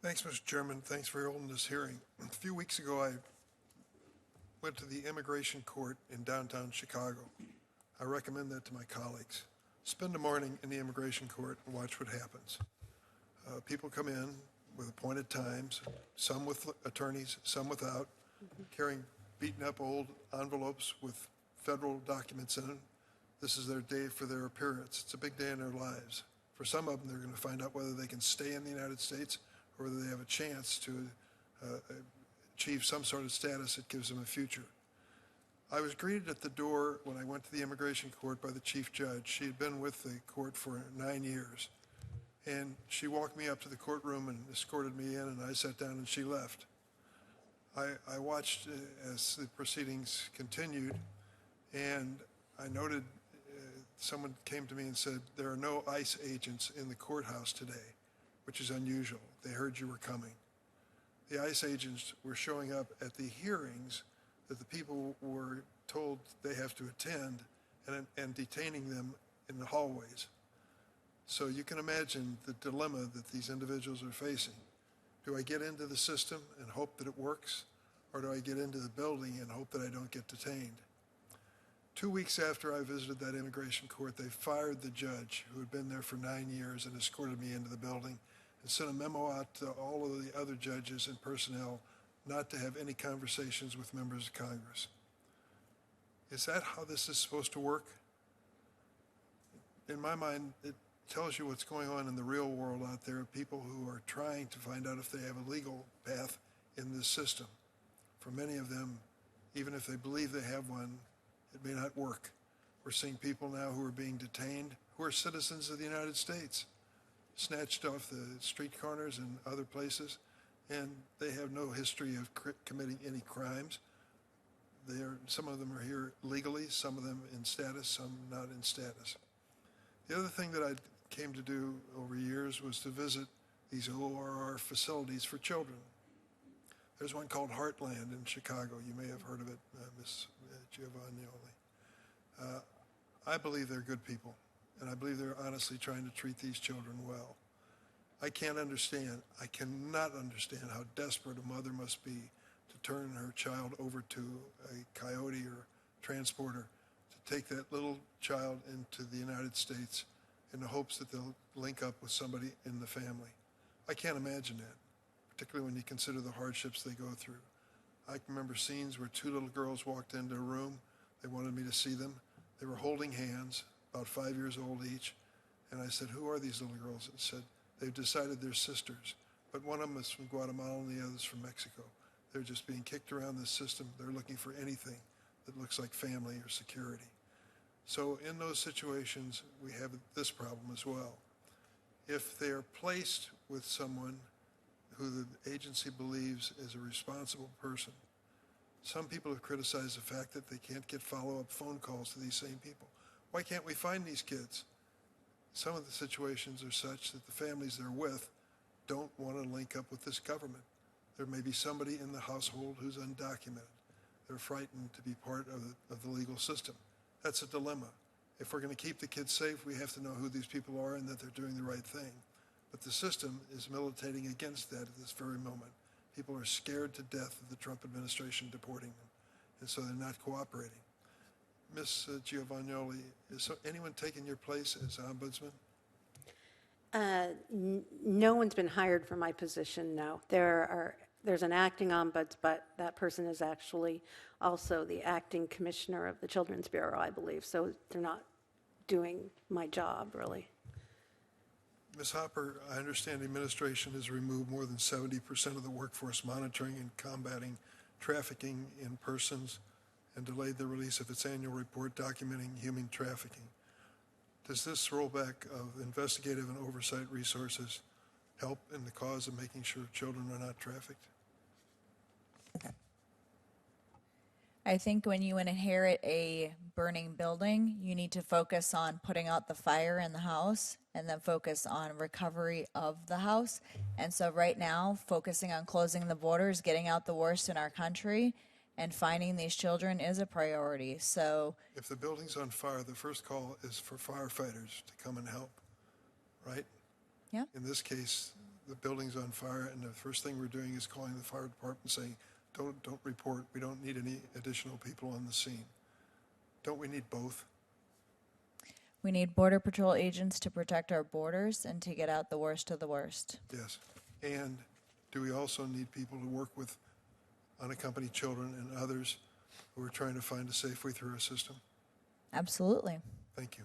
Thanks, Mr. Chairman. Thanks for holding this hearing. A few weeks ago, I went to the immigration court in downtown Chicago. I recommend that to my colleagues. Spend a morning in the immigration court and watch what happens. People come in with appointed times, some with attorneys, some without, carrying beaten up old envelopes with federal documents in them. This is their day for their appearance. It's a big day in their lives. For some of them, they're going to find out whether they can stay in the United States or whether they have a chance to achieve some sort of status that gives them a future. I was greeted at the door when I went to the immigration court by the chief judge. She had been with the court for 9 years. And she walked me up to the courtroom and escorted me in, and I sat down and she left. I watched as the proceedings continued, and I noted someone came to me and said, there are no ICE agents in the courthouse today, which is unusual. They heard you were coming. The ICE agents were showing up at the hearings that the people were told they have to attend and detaining them in the hallways. So you can imagine the dilemma that these individuals are facing. Do I get into the system and hope that it works, or do I get into the building and hope that I don't get detained? 2 weeks after I visited that immigration court, they fired the judge who had been there for 9 years and escorted me into the building and sent a memo out to all of the other judges and personnel not to have any conversations with members of Congress. Is that how this is supposed to work? In my mind, it tells you what's going on in the real world out there, people who are trying to find out if they have a legal path in this system. For many of them, even if they believe they have one, it may not work. We're seeing people now who are being detained, who are citizens of the United States, snatched off the street corners and other places, and they have no history of committing any crimes. Some of them are here legally, some of them in status, some not in status. The other thing that I came to do over years was to visit these ORR facilities for children. There's one called Heartland in Chicago. You may have heard of it, Ms. Giovannioli. I believe they're good people, and I believe they're honestly trying to treat these children well. I cannot understand how desperate a mother must be to turn her child over to a coyote or transporter to take that little child into the United States in the hopes that they'll link up with somebody in the family. I can't imagine that, particularly when you consider the hardships they go through. I can remember scenes where 2 little girls walked into a room. They wanted me to see them. They were holding hands, about 5 years old each. And I said, who are these little girls? And said, they've decided they're sisters, but one of them is from Guatemala and the other's from Mexico. They're just being kicked around the system. They're looking for anything that looks like family or security. So in those situations, we have this problem as well. If they are placed with someone who the agency believes is a responsible person, some people have criticized the fact that they can't get follow-up phone calls to these same people. Why can't we find these kids? Some of the situations are such that the families they're with don't want to link up with this government. There may be somebody in the household who's undocumented. They're frightened to be part of the legal system. That's a dilemma. If we're going to keep the kids safe, we have to know who these people are and that they're doing the right thing. But the system is militating against that at this very moment. People are scared to death of the Trump administration deporting them, and so they're not cooperating. Ms. Giovannioli, is anyone taking your place as ombudsman? No one's been hired for my position, no. There's an acting ombuds, but that person is actually also the acting commissioner of the Children's Bureau, I believe, so they're not doing my job, really. Ms. Hopper, I understand the administration has removed more than 70% of the workforce monitoring and combating trafficking in persons and delayed the release of its annual report documenting human trafficking. Does this rollback of investigative and oversight resources help in the cause of making sure children are not trafficked? I think when you inherit a burning building, you need to focus on putting out the fire in the house and then focus on recovery of the house. And so right now, focusing on closing the borders, getting out the worst in our country, and finding these children is a priority. So if the building's on fire, the first call is for firefighters to come and help, right? Yeah. In this case, the building's on fire, and the first thing we're doing is calling the fire department saying, don't report, we don't need any additional people on the scene. Don't we need both? We need Border Patrol agents to protect our borders and to get out the worst of the worst. Yes. And do we also need people to work with unaccompanied children and others who are trying to find a safe way through our system? Absolutely. Thank you.